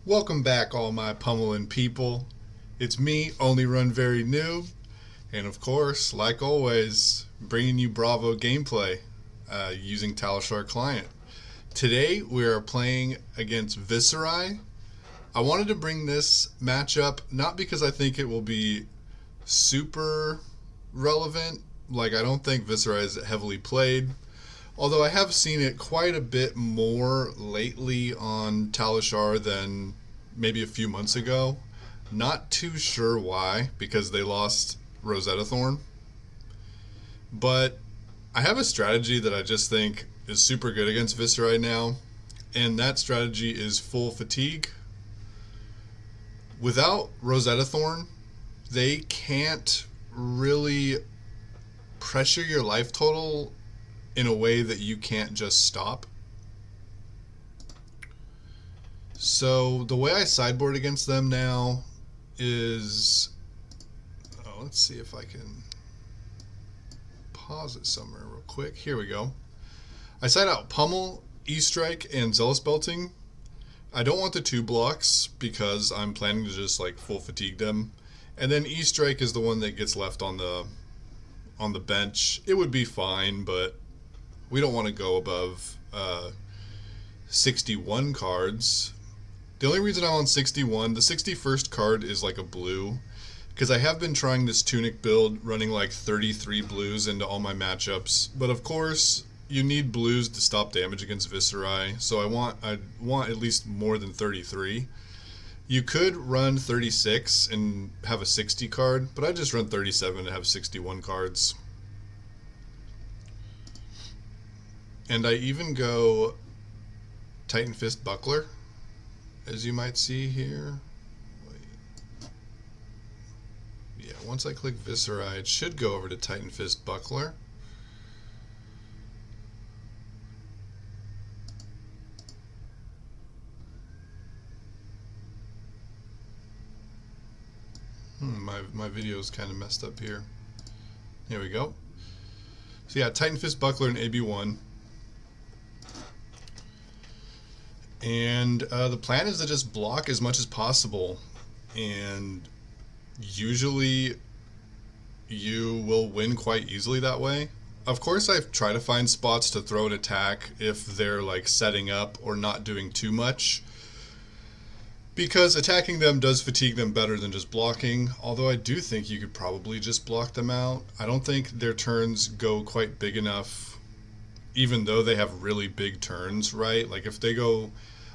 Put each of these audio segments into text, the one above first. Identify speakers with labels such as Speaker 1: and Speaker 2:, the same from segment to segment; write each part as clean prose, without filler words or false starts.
Speaker 1: Welcome back, all my pummeling people. It's me, Only Run Very New, and of course, like always, bringing you Bravo gameplay using Talishar Client. Today, we are playing against Viserai. I wanted to bring this matchup not because I think it will be super relevant. Like, I don't think Viserai is heavily played. Although I have seen it quite a bit more lately on Talishar than maybe a few months ago. Not too sure why, because they lost Rosetta Thorn. But I have a strategy that I just think is super good against Viserai now, and that strategy is full fatigue. Without Rosetta Thorn, they can't really pressure your life total in a way that you can't just stop. So the way I sideboard against them now is, let's see if I can pause it somewhere real quick. Here we go. I side out Pummel, E-Strike, and Zealous Belting. I don't want the 2 blocks because I'm planning to just like full fatigue them. And then E-Strike is the one that gets left on the bench. It would be fine, but we don't want to go above 61 cards. The only reason I'm on 61, the 61st card is like a blue, because I have been trying this Tunic build, running like 33 blues into all my matchups. But of course, you need blues to stop damage against Viserai, so I want at least more than 33. You could run 36 and have a 60 card, but I just run 37 and have 61 cards. And I even go Titan Fist Buckler, as you might see here. Yeah, once I click Viserai, it should go over to Titan Fist Buckler. My video is kind of messed up here. Here we go. So yeah, Titan Fist Buckler and AB1. And the plan is to just block as much as possible, and usually you will win quite easily that way. Of course, I try to find spots to throw an attack if they're like setting up or not doing too much, because attacking them does fatigue them better than just blocking, although I do think you could probably just block them out. I don't think their turns go quite big enough, even though they have really big turns, right? Like if they go,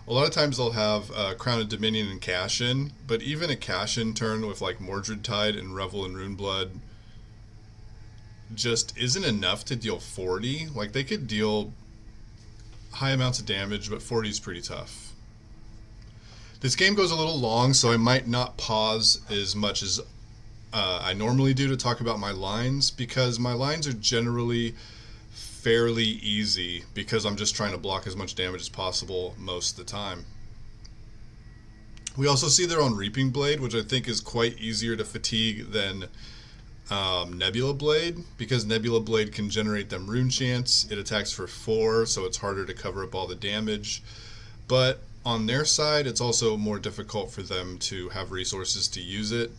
Speaker 1: a lot of times they'll have Crown of Dominion and Cash In, but even a Cash In turn with like Mordred Tide and Revel and Runeblood just isn't enough to deal 40. Like they could deal high amounts of damage, but 40 is pretty tough. This game goes a little long, so I might not pause as much as I normally do to talk about my lines, because my lines are generally fairly easy because I'm just trying to block as much damage as possible most of the time. We also see they're on Reaping Blade, which I think is quite easier to fatigue than Nebula Blade, because Nebula Blade can generate them Rune Chants. It attacks for 4, so it's harder to cover up all the damage. But on their side, it's also more difficult for them to have resources to use it,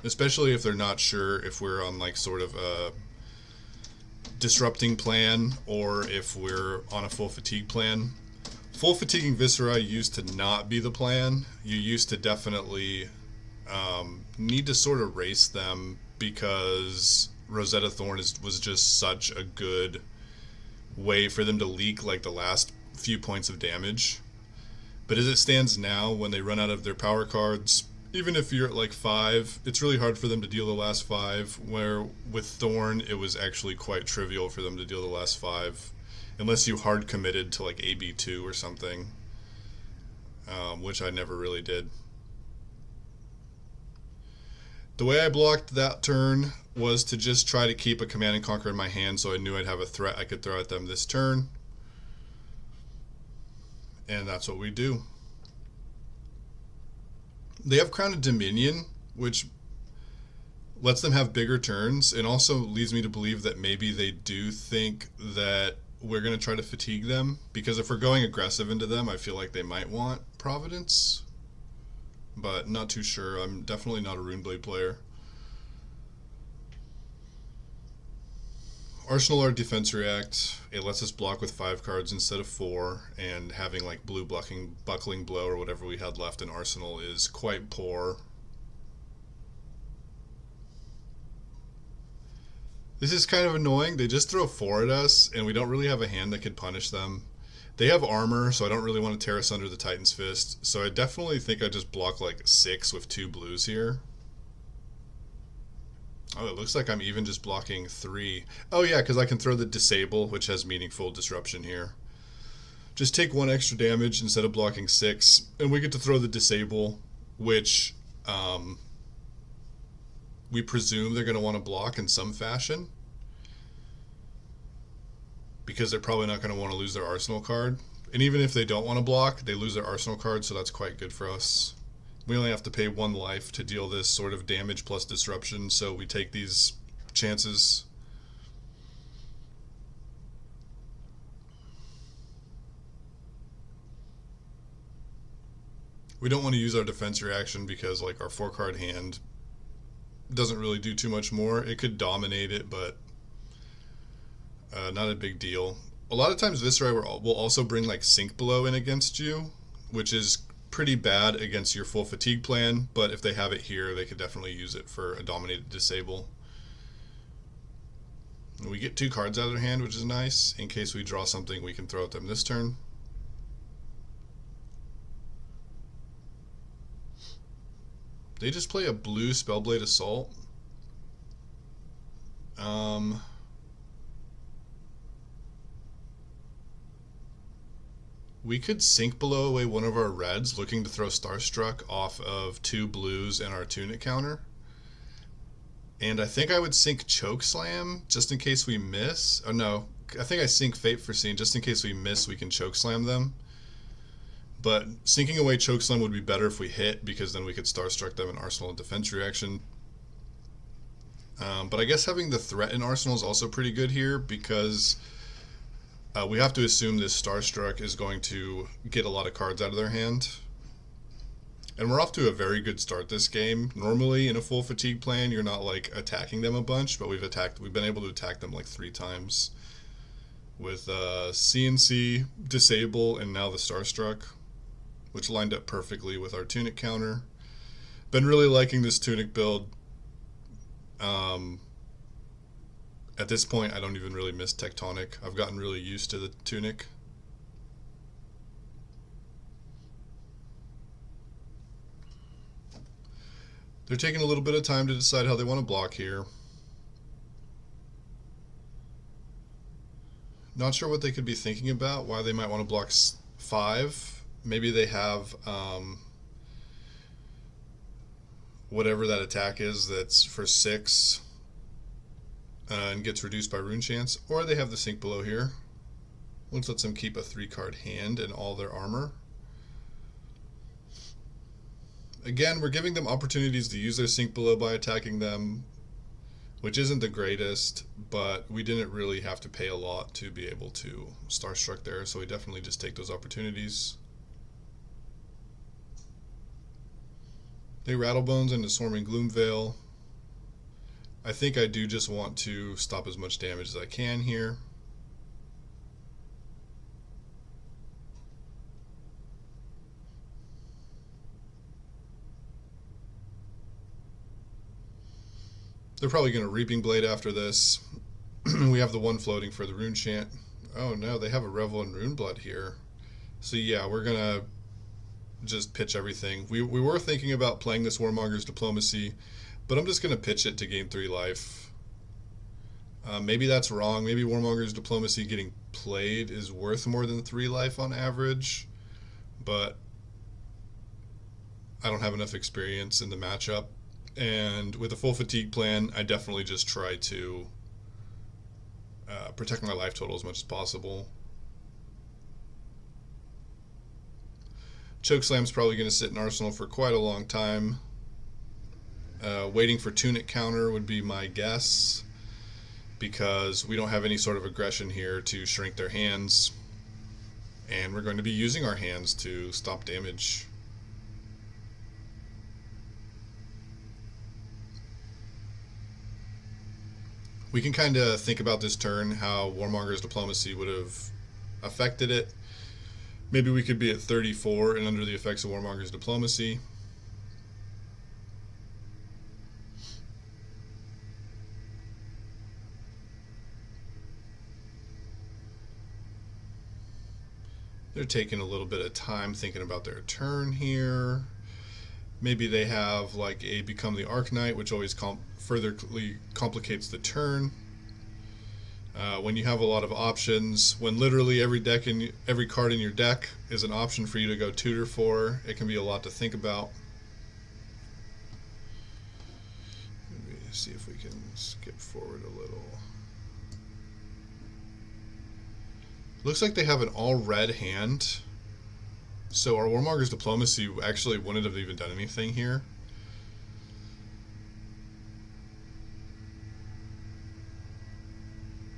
Speaker 1: especially if they're not sure if we're on like sort of a disrupting plan or if we're on a full fatigue plan. Full fatiguing Viserai used to not be the plan. You used to definitely need to sort of race them, because Rosetta Thorn was just such a good way for them to leak like the last few points of damage. But as it stands now, when they run out of their power cards, even if you're at like 5, it's really hard for them to deal the last 5, where with Thorn it was actually quite trivial for them to deal the last 5, unless you hard committed to like AB2 or something, which I never really did. The way I blocked that turn was to just try to keep a Command and Conquer in my hand, so I knew I'd have a threat I could throw at them this turn. And that's what we do. They have Crown of Dominion, which lets them have bigger turns, and also leads me to believe that maybe they do think that we're going to try to fatigue them, because if we're going aggressive into them, I feel like they might want Providence, but not too sure. I'm definitely not a Runeblade player. Arsenal our defense react. It lets us block with 5 cards instead of 4, and having like blue buckling blow or whatever we had left in Arsenal is quite poor. This is kind of annoying. They just throw 4 at us, and we don't really have a hand that could punish them. They have armor, so I don't really want to tear us under the Titan's Fist. So I definitely think I just block like 6 with 2 blues here. Oh, it looks like I'm even just blocking 3. Oh yeah, because I can throw the disable, which has meaningful disruption here. Just take 1 extra damage instead of blocking 6, and we get to throw the disable, which we presume they're going to want to block in some fashion, because they're probably not going to want to lose their Arsenal card. And even if they don't want to block, they lose their Arsenal card, so that's quite good for us. We only have to pay 1 life to deal this sort of damage plus disruption, so we take these chances. We don't want to use our defense reaction because like our 4-card hand doesn't really do too much more. It could dominate it, but not a big deal. A lot of times Viserai will also bring like Sink Below in against you, which is pretty bad against your full fatigue plan, but if they have it here, they could definitely use it for a dominated disable. And we get 2 cards out of their hand, which is nice. In case we draw something, we can throw at them this turn. They just play a blue Spellblade Assault. We could Sink Below away one of our reds, looking to throw Starstruck off of 2 blues and our Tunic counter. And I think I would Sink Chokeslam just in case we miss. Oh no, I think I Sink Fate Foreseen just in case we miss. We can Chokeslam them. But sinking away Chokeslam would be better if we hit, because then we could Starstruck them in Arsenal and defense reaction. But I guess having the threat in Arsenal is also pretty good here, because we have to assume this Starstruck is going to get a lot of cards out of their hand. And we're off to a very good start this game. Normally in a full fatigue plan, you're not like attacking them a bunch, but we've been able to attack them like 3 times with CNC, Disable, and now the Starstruck, which lined up perfectly with our Tunic counter. Been really liking this Tunic build. At this point, I don't even really miss Tectonic. I've gotten really used to the Tunic. They're taking a little bit of time to decide how they want to block here. Not sure what they could be thinking about, why they might want to block 5. Maybe they have whatever that attack is that's for 6 and gets reduced by Rune Chance, or they have the Sink Below here, which lets them keep a 3-card hand and all their armor. Again, we're giving them opportunities to use their Sink Below by attacking them, which isn't the greatest, but we didn't really have to pay a lot to be able to Starstruck there, so we definitely just take those opportunities. They Rattlebones into Swarming Gloomveil. I think I do just want to stop as much damage as I can here. They're probably going to Reaping Blade after this. We have the 1 floating for the Rune Chant. Oh no, they have a Revel in Runeblood here. So yeah, we're going to just pitch everything. We were thinking about playing this Warmonger's Diplomacy, but I'm just going to pitch it to gain 3 life. Maybe that's wrong. Maybe Warmonger's Diplomacy getting played is worth more than 3 life on average, but I don't have enough experience in the matchup. And with a full fatigue plan, I definitely just try to protect my life total as much as possible. Chokeslam's probably going to sit in Arsenal for quite a long time. Waiting for Tunic counter would be my guess, because we don't have any sort of aggression here to shrink their hands. And we're going to be using our hands to stop damage. We can kind of think about this turn, how Warmonger's Diplomacy would have affected it. Maybe we could be at 34 and under the effects of Warmonger's Diplomacy. They're taking a little bit of time thinking about their turn here. Maybe they have like a Become the Arknight, which always further complicates the turn. When you have a lot of options, when literally every card in your deck is an option for you to go tutor for, it can be a lot to think about. Let me see if we can skip forward a little. Looks like they have an all-red hand, so our Warmonger's Diplomacy actually wouldn't have even done anything here.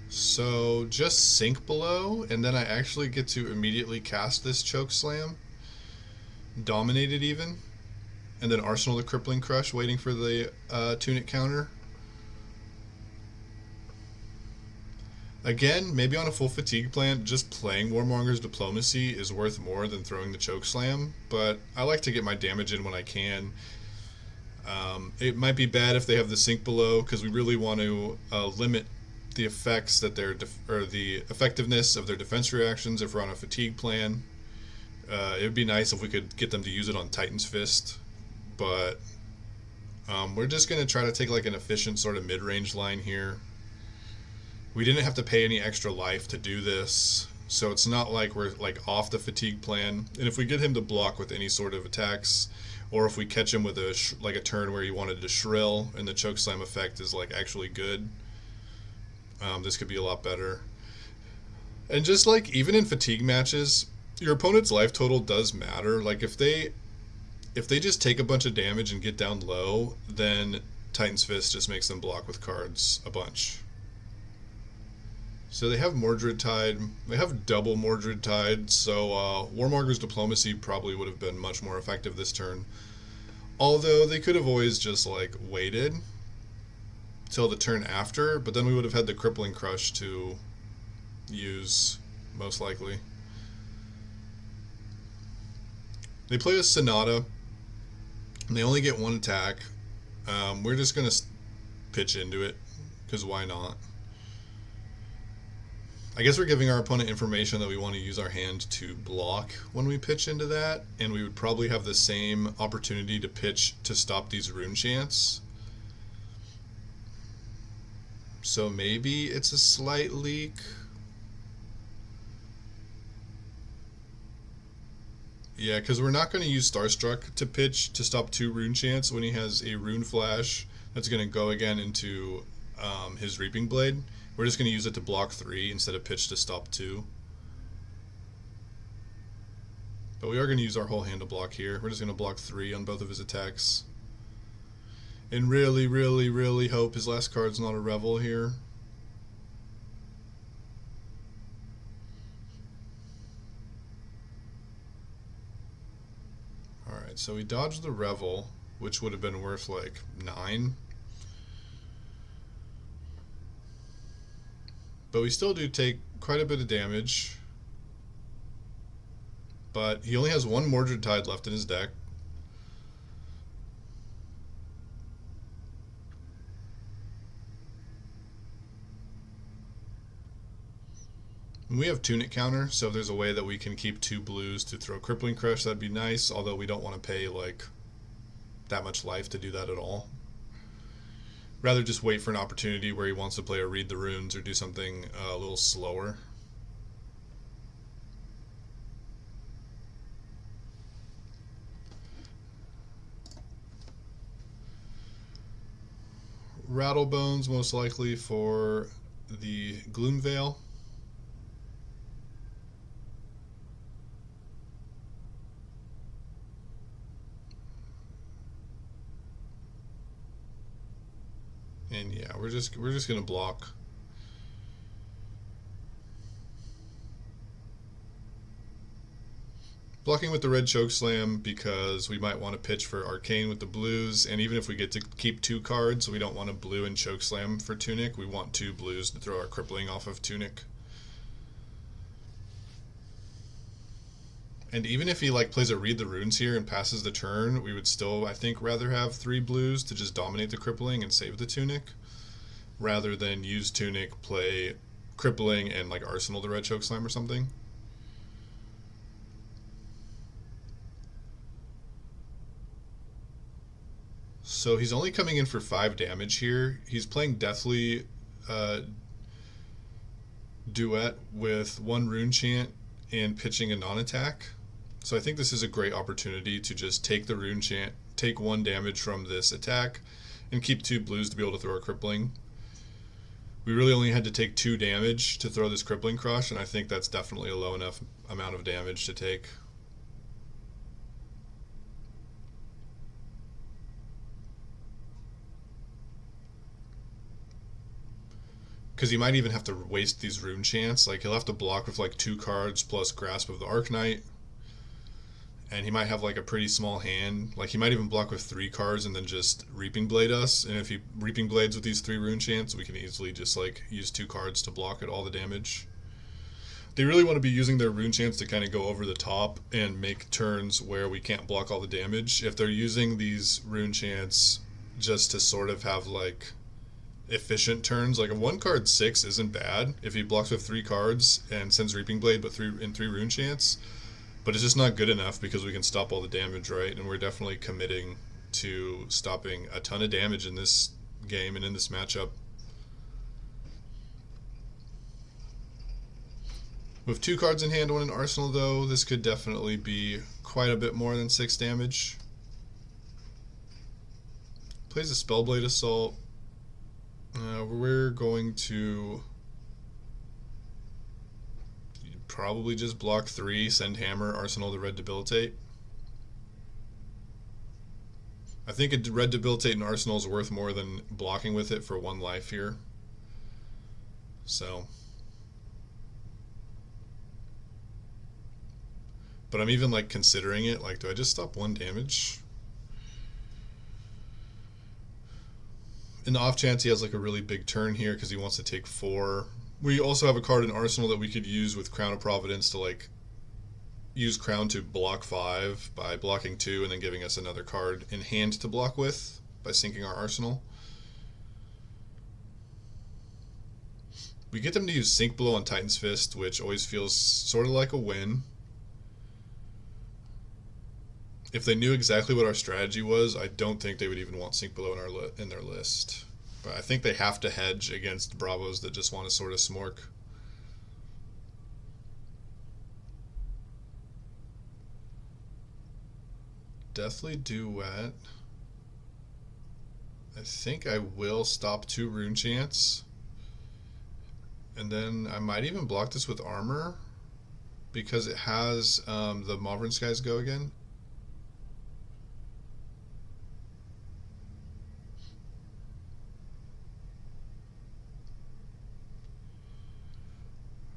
Speaker 1: So just sink below, and then I actually get to immediately cast this Choke Slam, dominate it even, and then Arsenal the Crippling Crush, waiting for the Tunic counter. Again, maybe on a full fatigue plan, just playing Warmonger's Diplomacy is worth more than throwing the Choke Slam, but I like to get my damage in when I can. It might be bad if they have the sink below, because we really want to limit the effects that the effectiveness of their defense reactions if we're on a fatigue plan. It would be nice if we could get them to use it on Titan's Fist, but we're just going to try to take like an efficient sort of mid-range line here. We didn't have to pay any extra life to do this, so it's not like we're like off the fatigue plan. And if we get him to block with any sort of attacks, or if we catch him with a turn where he wanted to shrill and the Choke Slam effect is like actually good, this could be a lot better. And just like even in fatigue matches, your opponent's life total does matter. Like if they just take a bunch of damage and get down low, then Titan's Fist just makes them block with cards a bunch. So they have Mordred Tide. They have double Mordred Tide, so Warmonger's Diplomacy probably would have been much more effective this turn. Although they could have always just like waited till the turn after, but then we would have had the Crippling Crush to use, most likely. They play a Sonata, and they only get one attack. We're just going to pitch into it, because why not? I guess we're giving our opponent information that we want to use our hand to block when we pitch into that, and we would probably have the same opportunity to pitch to stop these rune chants. So maybe it's a slight leak. Yeah, because we're not going to use Starstruck to pitch to stop 2 rune chants when he has a rune flash that's going to go again into his Reaping Blade. We're just going to use it to block 3 instead of pitch to stop 2. But we are going to use our whole hand to block here. We're just going to block 3 on both of his attacks. And really, really, really hope his last card's not a Revel here. Alright, so we dodged the Revel, which would have been worth like 9. But we still do take quite a bit of damage. But he only has 1 Mordred Tide left in his deck. And we have Tunic counter, so if there's a way that we can keep 2 blues to throw Crippling Crush, that'd be nice, although we don't want to pay like that much life to do that at all. Rather just wait for an opportunity where he wants to play a Read the Runes or do something a little slower. Rattlebones most likely for the Gloomveil. And yeah, we're just gonna block. Blocking with the red chokeslam because we might want to pitch for Arcane with the blues, and even if we get to keep 2 cards, we don't want a blue and chokeslam for Tunic. We want 2 blues to throw our crippling off of Tunic. And even if he like plays a read the runes here and passes the turn, we would still, I think, rather have 3 blues to just dominate the crippling and save the Tunic, rather than use Tunic, play crippling, and like arsenal the red chokeslam or something. So he's only coming in for 5 damage here. He's playing Deathly Duet with 1 rune chant and pitching a non-attack. So I think this is a great opportunity to just take the rune chant, take 1 damage from this attack, and keep 2 blues to be able to throw a crippling. We really only had to take 2 damage to throw this crippling crush, and I think that's definitely a low enough amount of damage to take. Because he might even have to waste these rune chants. Like, he'll have to block with like 2 cards plus Grasp of the Arknight. And he might have like a pretty small hand. Like, he might even block with 3 cards and then just Reaping Blade us. And if he Reaping Blades with these 3 rune chants, we can easily just like use 2 cards to block it all the damage. They really want to be using their rune chants to kind of go over the top and make turns where we can't block all the damage. If they're using these rune chants just to sort of have like efficient turns, like a 1 card 6 isn't bad if he blocks with 3 cards and sends Reaping Blade but 3 rune chants, but it's just not good enough because we can stop all the damage, right? And we're definitely committing to stopping a ton of damage in this game and in this matchup. With 2 cards in hand, 1 in arsenal though, this could definitely be quite a bit more than 6 damage. Plays a Spellblade Assault. We're going to probably just block 3, send Hammer, arsenal the red Debilitate. I think a red Debilitate and arsenal is worth more than blocking with it for 1 life here. So, but I'm even like considering it, like, do I just stop 1 damage? In the off chance he has like a really big turn here because he wants to take 4. We also have a card in Arsenal that we could use with Crown of Providence to like use Crown to block 5 by blocking 2 and then giving us another card in hand to block with by sinking our Arsenal. We get them to use Sink Blow on Titan's Fist, which always feels sort of like a win. If they knew exactly what our strategy was, I don't think they would even want Sink Below in their list. But I think they have to hedge against Bravos that just want to sort of smork. Deathly Duet. I think I will stop 2 rune chants. And then I might even block this with armor because it has the Mauvern Skies go again.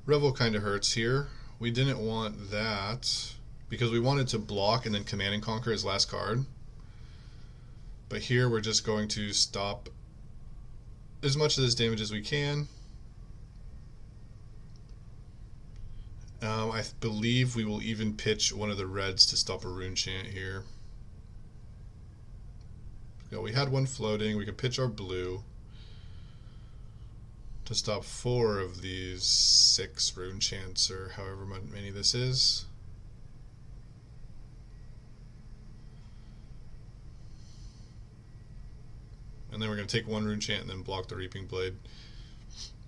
Speaker 1: Revel kind of hurts here. We didn't want that because we wanted to block and then Command and Conquer his last card. But here we're just going to stop as much of this damage as we can. I believe we will even pitch one of the reds to stop a rune chant here. So we had 1 floating. We can pitch our blue to stop 4 of these 6 rune chants, or however many this is. And then we're going to take 1 rune chant and then block the Reaping Blade.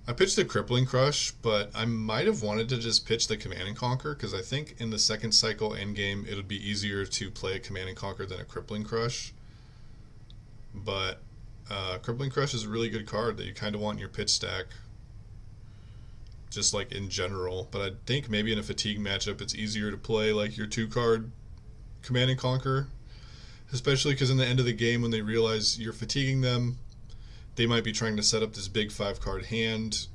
Speaker 1: I pitched the Crippling Crush, but I might have wanted to just pitch the Command and Conquer, because I think in the 2nd cycle endgame it would be easier to play a Command and Conquer than a Crippling Crush. But Crippling Crush is a really good card that you kind of want in your pitch stack, just like in general. But I think maybe in a fatigue matchup it's easier to play like your 2-card Command and Conquer, especially because in the end of the game when they realize you're fatiguing them, they might be trying to set up this big 5-card hand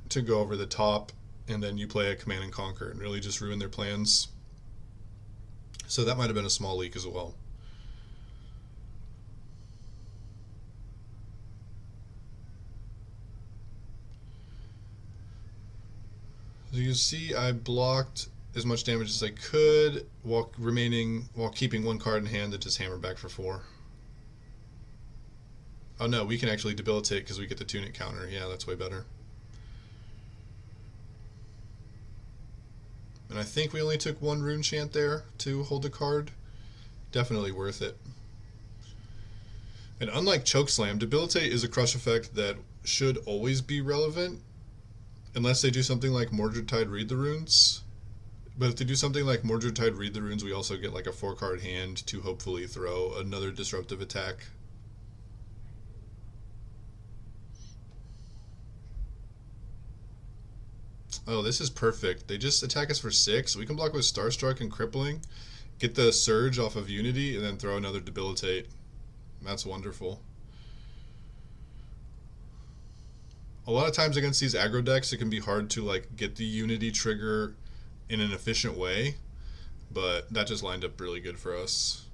Speaker 1: to go over the top, and then you play a Command and Conquer and really just ruin their plans. So that might have been a small leak as well. As you can see, I blocked as much damage as I could while keeping one card in hand that just hammered back for 4. Oh no, we can actually debilitate because we get the tunic counter. Yeah, that's way better. And I think we only took 1 rune chant there to hold a card. Definitely worth it. And unlike Chokeslam, debilitate is a crush effect that should always be relevant, unless they do something like Mordred-Tide Read the Runes. But if they do something like Mordred-Tide Read the Runes, we also get like a 4-card hand to hopefully throw another disruptive attack. Oh, this is perfect. They just attack us for 6. We can block with Starstruck and Crippling, get the Surge off of Unity, and then throw another Debilitate. That's wonderful. A lot of times against these aggro decks, it can be hard to like get the Unity trigger in an efficient way, but that just lined up really good for us.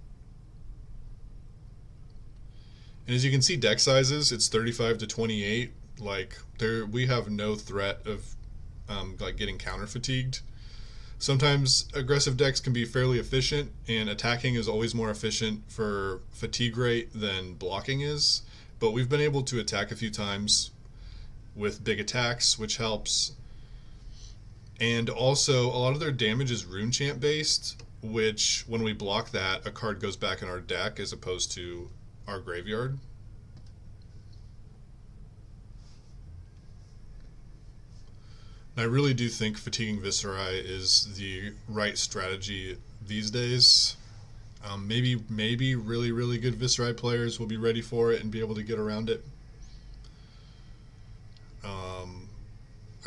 Speaker 1: And as you can see, deck sizes, it's 35 to 28. Like we have no threat of like getting counter fatigued. Sometimes aggressive decks can be fairly efficient, and attacking is always more efficient for fatigue rate than blocking is. But we've been able to attack a few times with big attacks, which helps. And also, a lot of their damage is rune chant based, which when we block that, a card goes back in our deck as opposed to our graveyard. And I really do think fatiguing Viserai is the right strategy these days. Maybe really, really good Viserai players will be ready for it and be able to get around it.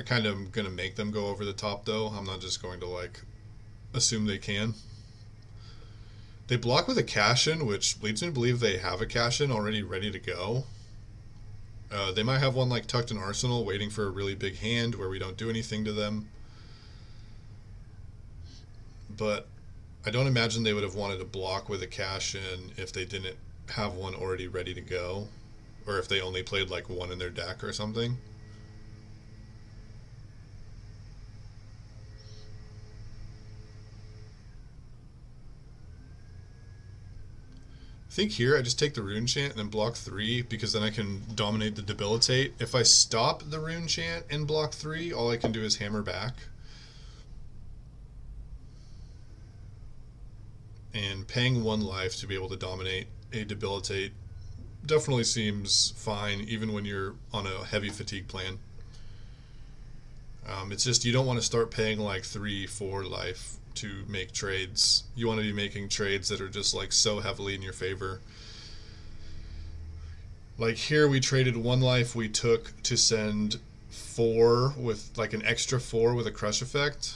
Speaker 1: I kind of am going to make them go over the top, though. I'm not just going to, like, assume they can. They block with a cash-in, which leads me to believe they have a cash-in already ready to go. They might have one, like, tucked in Arsenal, waiting for a really big hand where we don't do anything to them. But I don't imagine they would have wanted to block with a cash-in if they didn't have one already ready to go. Or if they only played, like, one in their deck or something. I think here I just take the rune chant and then block 3, because then I can dominate the debilitate. If I stop the rune chant and block 3, all I can do is hammer back. And paying 1 life to be able to dominate a debilitate definitely seems fine, even when you're on a heavy fatigue plan. It's just you don't want to start paying like 3-4 life to make trades. You want to be making trades that are just like so heavily in your favor. Like here we traded 1 life we took to send 4 with like an extra 4 with a crush effect,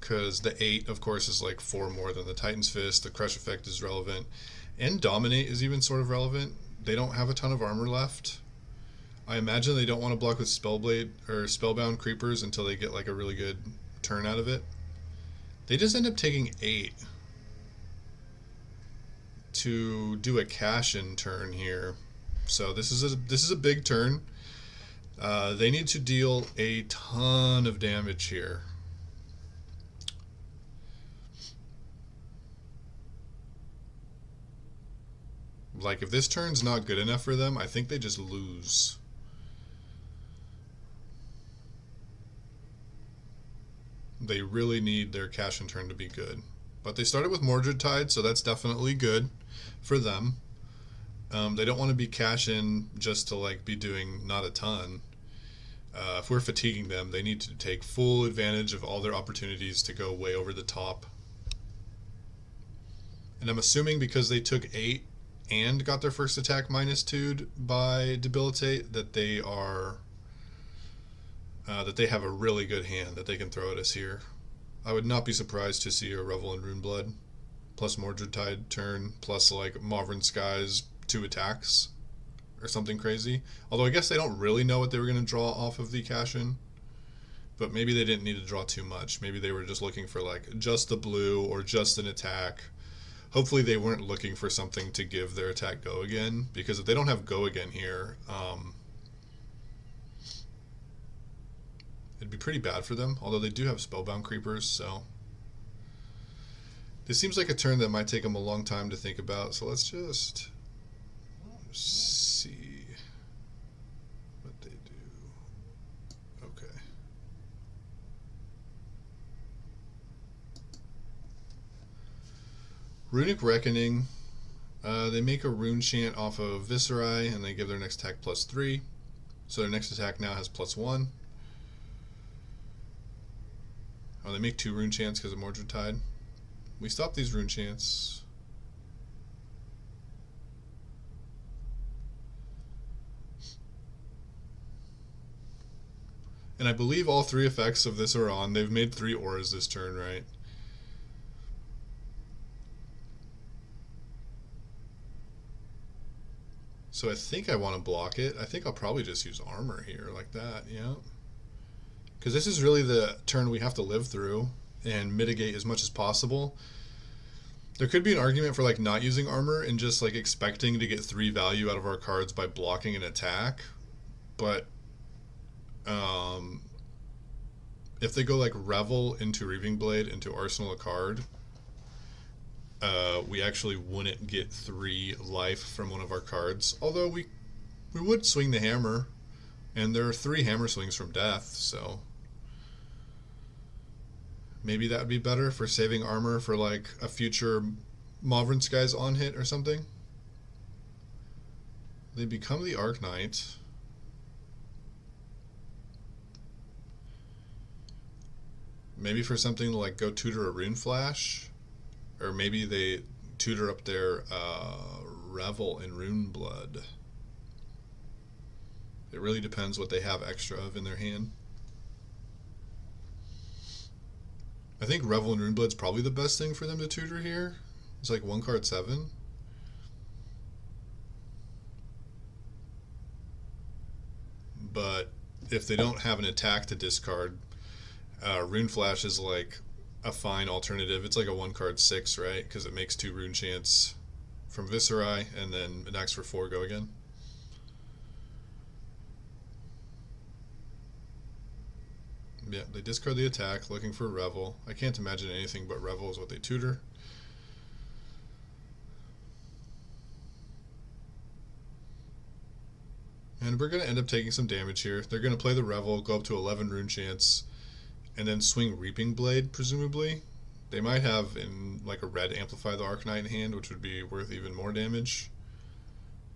Speaker 1: because the 8 of course is like 4 more than the Titan's Fist. The crush effect is relevant, and dominate is even sort of relevant. They don't have a ton of armor left. I imagine they don't want to block with Spellblade or Spellbound Creepers until they get like a really good turn out of it. They just end up taking 8 to do a cash-in turn here. So this is a big turn. They need to deal a ton of damage here. Like if this turn's not good enough for them, I think they just lose. They really need their cash-in turn to be good. But they started with Mordred-Tide, so that's definitely good for them. They don't want to be cash-in just to like be doing not a ton. If we're fatiguing them, they need to take full advantage of all their opportunities to go way over the top. And I'm assuming because they took 8 and got their first attack -2'd by debilitate, that they are that they have a really good hand that they can throw at us here. I would not be surprised to see a Revel in Runeblood plus Mordred-Tide turn plus like Mauvrin Skies 2 attacks or something crazy. Although I guess they don't really know what they were going to draw off of the cash-in. But maybe they didn't need to draw too much. Maybe they were just looking for like just the blue or just an attack. Hopefully they weren't looking for something to give their attack go again, because if they don't have go again here, it'd be pretty bad for them. Although they do have spellbound creepers, so this seems like a turn that might take them a long time to think about. So let's just see what they do. Okay. Runic Reckoning. They make a rune chant off of Viserai, and they give their next attack +3. So their next attack now has +1. Oh, they make 2 rune chants because of Mordred Tide. We stop these rune chants. And I believe all 3 effects of this are on. They've made 3 auras this turn, right? So I think I want to block it. I think I'll probably just use armor here like that, yeah. Because this is really the turn we have to live through and mitigate as much as possible. There could be an argument for like not using armor and just like expecting to get 3 value out of our cards by blocking an attack. But if they go like Revel into Reaving Blade into Arsenal a card, we actually wouldn't get 3 life from one of our cards. Although we would swing the hammer, and there are 3 hammer swings from death, so maybe that would be better for saving armor for like a future Mauvrin Skies on hit or something. They become the Arc Knight. Maybe for something to like go tutor a Rune Flash. Or maybe they tutor up their Revel in Rune Blood. It really depends what they have extra of in their hand. I think Revel in Rune Blood's probably the best thing for them to tutor here. It's like 1 card 7. But if they don't have an attack to discard, Rune Flash is like a fine alternative. It's like a 1 card 6, right? Because it makes 2 rune chants from Viserai and then it acts for 4 go again. Yeah, they discard the attack looking for Revel. I can't imagine anything but Revel is what they tutor. And we're going to end up taking some damage here. They're going to play the Revel, go up to 11 rune chants, and then swing Reaping Blade, presumably. They might have in like a red Amplify the Arc Knight in hand, which would be worth even more damage.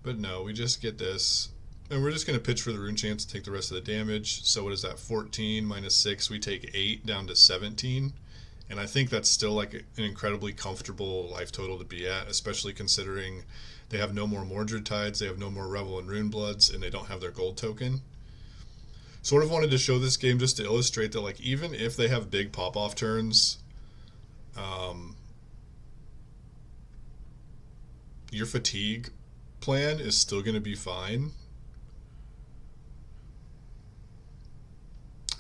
Speaker 1: But no, we just get this. And we're just going to pitch for the rune chance to take the rest of the damage. So what is that, 14 minus 6? We take 8 down to 17. And I think that's still like an incredibly comfortable life total to be at, especially considering they have no more Mordred Tides, they have no more Revel and Rune Bloods, and they don't have their gold token. Sort of wanted to show this game just to illustrate that, like, even if they have big pop-off turns, your fatigue plan is still going to be fine.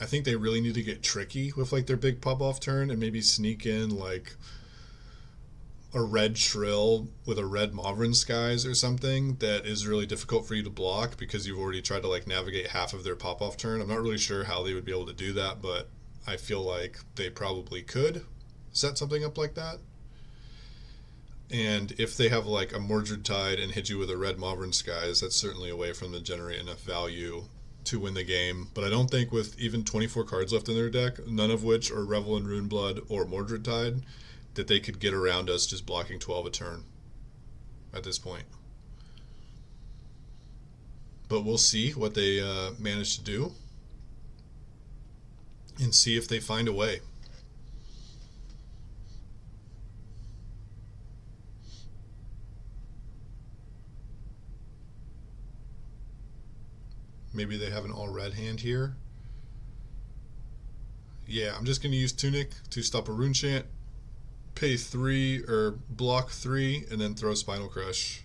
Speaker 1: I think they really need to get tricky with, like, their big pop-off turn and maybe sneak in, like, a red Shrill with a red Mauvrin Skies or something that is really difficult for you to block because you've already tried to like navigate half of their pop-off turn. I'm not really sure how they would be able to do that, but I feel like they probably could set something up like that. And if they have like a Mordred Tide and hit you with a red Mauvrin Skies, that's certainly a way for them to generate enough value to win the game. But I don't think with even 24 cards left in their deck, none of which are Revel in Rune Blood or Mordred Tide, that they could get around us just blocking 12 a turn at this point. But we'll see what they manage to do and see if they find a way. Maybe they have an all-red hand here. Yeah, I'm just going to use Tunic to stop a rune chant, pay 3 or block 3, and then throw Spinal Crush.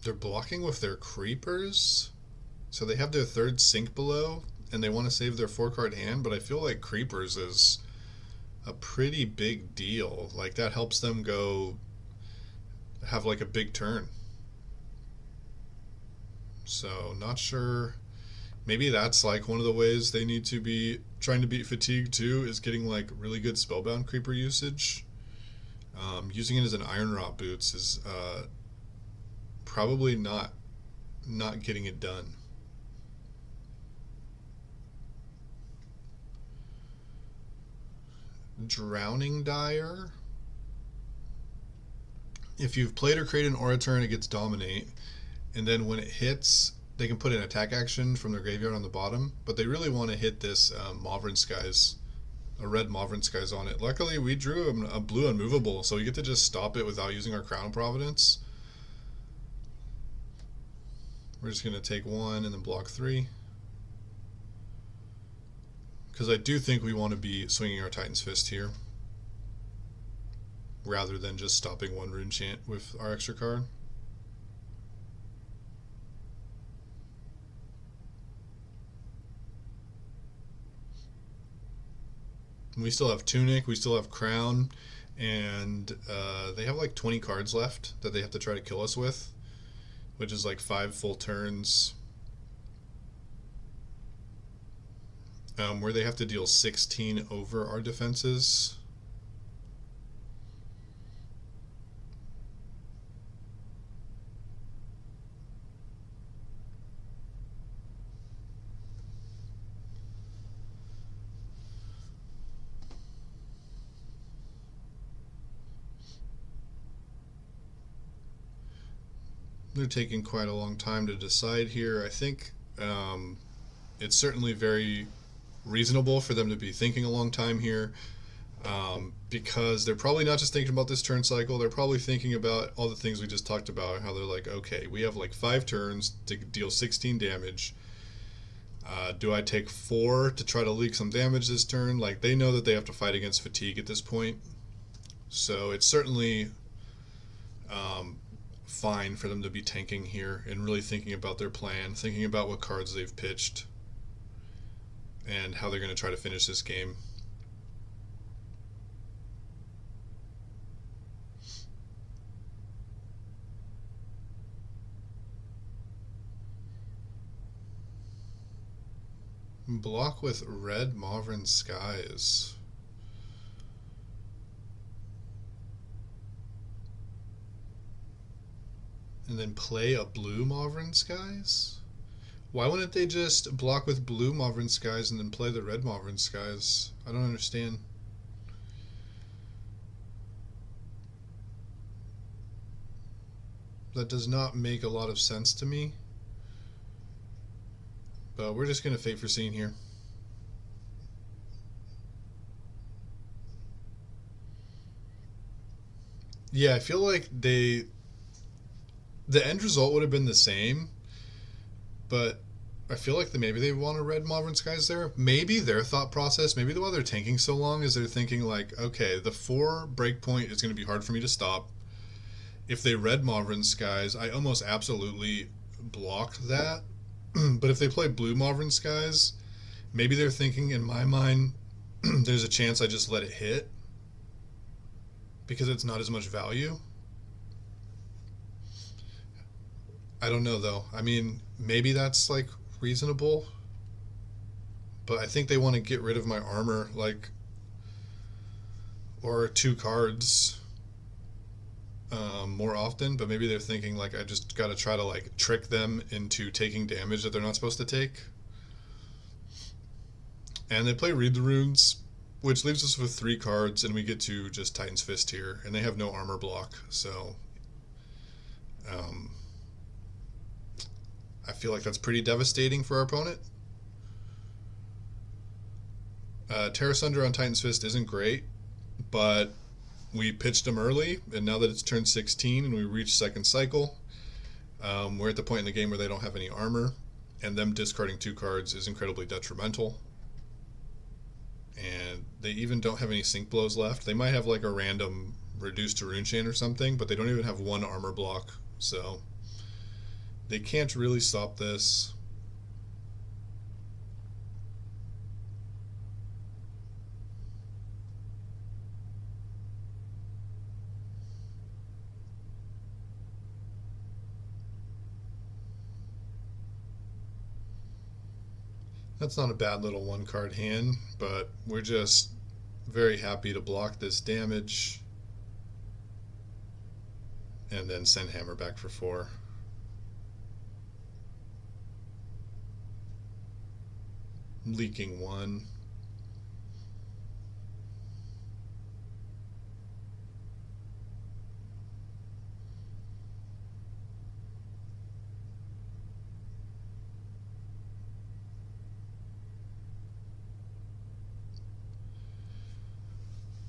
Speaker 1: They're blocking with their creepers, so they have their third sink below, and they want to save their 4-card hand, but I feel like creepers is a pretty big deal. Like, that helps them go have like a big turn. So, not sure. Maybe that's like one of the ways they need to be trying to beat fatigue too, is getting like really good spellbound creeper usage. Using it as an iron rot boots is probably not getting it done. Drowning Dire. If you've played or created an aura turn, it gets dominate, and then when it hits, they can put an attack action from their graveyard on the bottom. But they really want to hit this Mauvern Skies, a red Mauvern Skies on it. Luckily, we drew a blue unmovable, so we get to just stop it without using our Crown of Providence. We're just going to take 1 and then block 3. Because I do think we want to be swinging our Titan's Fist here, rather than just stopping 1 rune chant with our extra card. We still have Tunic, we still have Crown, and they have like 20 cards left that they have to try to kill us with, which is like 5 full turns. Where they have to deal 16 over our defenses. They're taking quite a long time to decide here. I think it's certainly very reasonable for them to be thinking a long time here, because they're probably not just thinking about this turn cycle. They're probably thinking about all the things we just talked about, how they're like, okay, we have like 5 turns to deal 16 damage. Do I take 4 to try to leak some damage this turn? Like, they know that they have to fight against fatigue at this point, so it's certainly fine for them to be tanking here and really thinking about their plan, thinking about what cards they've pitched and how they're going to try to finish this game. Block with red Mauvern Skies. And then play a blue Mauvern Skies? Why wouldn't they just block with blue Mauvern Skies and then play the red Mauvern Skies? I don't understand. That does not make a lot of sense to me. But we're just going to Fate Foreseen here. Yeah, I feel like the end result would have been the same, but I feel like maybe they want a red Mauvern Skies there. Maybe their thought process, maybe the why they're tanking so long is they're thinking like, okay, the 4 breakpoint is going to be hard for me to stop. If they red Mauvern Skies, I almost absolutely block that. But if they play blue Mauvern Skies, maybe they're thinking, in my mind, there's a chance I just let it hit because it's not as much value. I don't know though. I mean, maybe that's like reasonable, but I think they want to get rid of my armor, like, or 2 cards more often. But maybe they're thinking like, I just got to try to like trick them into taking damage that they're not supposed to take. And they play Read the Runes, which leaves us with 3 cards, and we get to just Titan's Fist here, and they have no armor block, so I feel like that's pretty devastating for our opponent. Terra Sunder on Titan's Fist isn't great, but we pitched them early, and now that it's turn 16 and we reach second cycle, we're at the point in the game where they don't have any armor, and them discarding 2 cards is incredibly detrimental. And they even don't have any Sink Blows left. They might have like a random reduced to Rune Chain or something, but they don't even have 1 armor block, so They can't really stop this. That's not a bad little one card hand, but we're just very happy to block this damage and then send hammer back for 4. Leaking 1.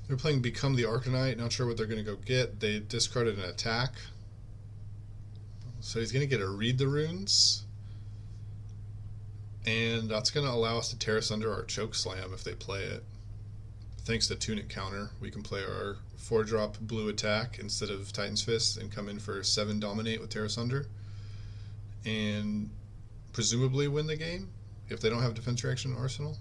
Speaker 1: They're playing Become the Arcanite, not sure what they're going to go get. They discarded an attack. So he's going to get to read the runes. And that's going to allow us to tear us under our Choke Slam if they play it. Thanks to Tunic counter, we can play our 4-drop blue attack instead of Titan's Fist and come in for 7 Dominate with Tear Asunder. And presumably win the game if they don't have defense reaction arsenal.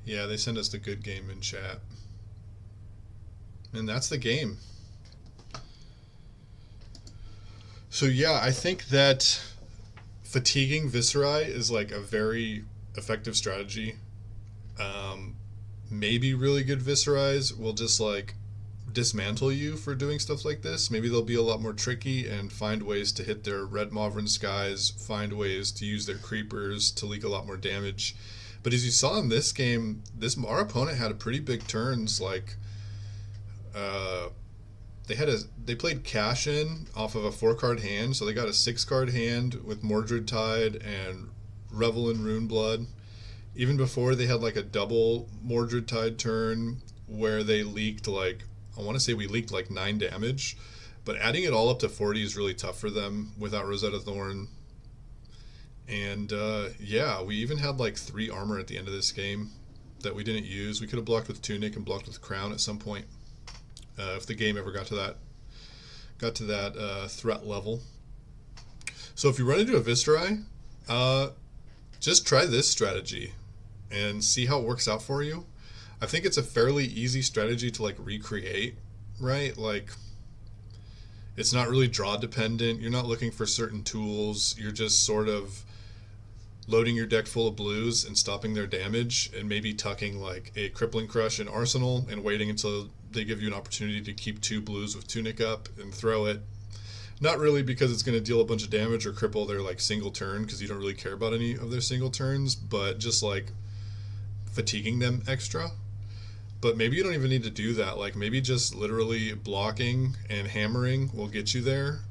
Speaker 1: Yeah, they send us the good game in chat. And that's the game. So yeah, I think that fatiguing Viserai is like a very effective strategy. Maybe really good Viserais will just like dismantle you for doing stuff like this. Maybe they'll be a lot more tricky and find ways to hit their red Mauvrin Skies, find ways to use their creepers to leak a lot more damage. But as you saw in this game, our opponent had a pretty big turns. Like, they played Cash in off of a 4-card hand, so they got a 6-card hand with Mordred Tide and Revel in Runeblood. Even before, they had like a double Mordred Tide turn where they leaked like, I want to say we leaked like 9 damage, but adding it all up to 40 is really tough for them without Rosetta Thorn. And yeah, we even had like 3 armor at the end of this game that we didn't use. We could have blocked with Tunic and blocked with Crown at some point if the game ever got to that threat level. So if you run into a Viserai, just try this strategy and see how it works out for you. I think it's a fairly easy strategy to like recreate, right? Like, it's not really draw dependent. You're not looking for certain tools. You're just sort of loading your deck full of blues and stopping their damage and maybe tucking like a Crippling Crush in Arsenal and waiting until they give you an opportunity to keep 2 blues with Tunic up and throw it. Not really because it's going to deal a bunch of damage or cripple their like single turn, because you don't really care about any of their single turns, but just like fatiguing them extra. But maybe you don't even need to do that. Like, maybe just literally blocking and hammering will get you there,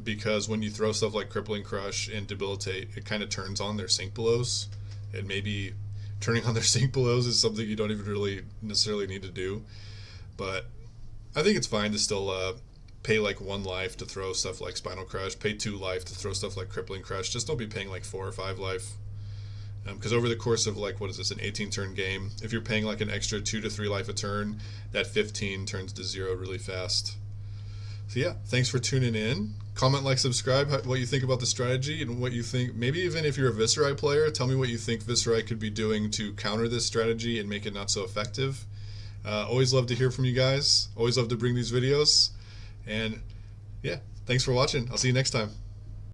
Speaker 1: because when you throw stuff like Crippling Crush and Debilitate, it kind of turns on their Sink Belows. And maybe turning on their Sink Belows is something you don't even really necessarily need to do. But I think it's fine to still pay like 1 life to throw stuff like Spinal Crush, pay 2 life to throw stuff like Crippling Crush. Just don't be paying like 4 or 5 life. Because over the course of like, what is this, an 18-turn game, if you're paying like an extra 2 to 3 life a turn, that 15 turns to 0 really fast. So yeah, thanks for tuning in. Comment, like, subscribe, what you think about the strategy and what you think. Maybe even if you're a Viserai player, tell me what you think Viserai could be doing to counter this strategy and make it not so effective. Always love to hear from you guys. Always love to bring these videos. And yeah, thanks for watching. I'll see you next time.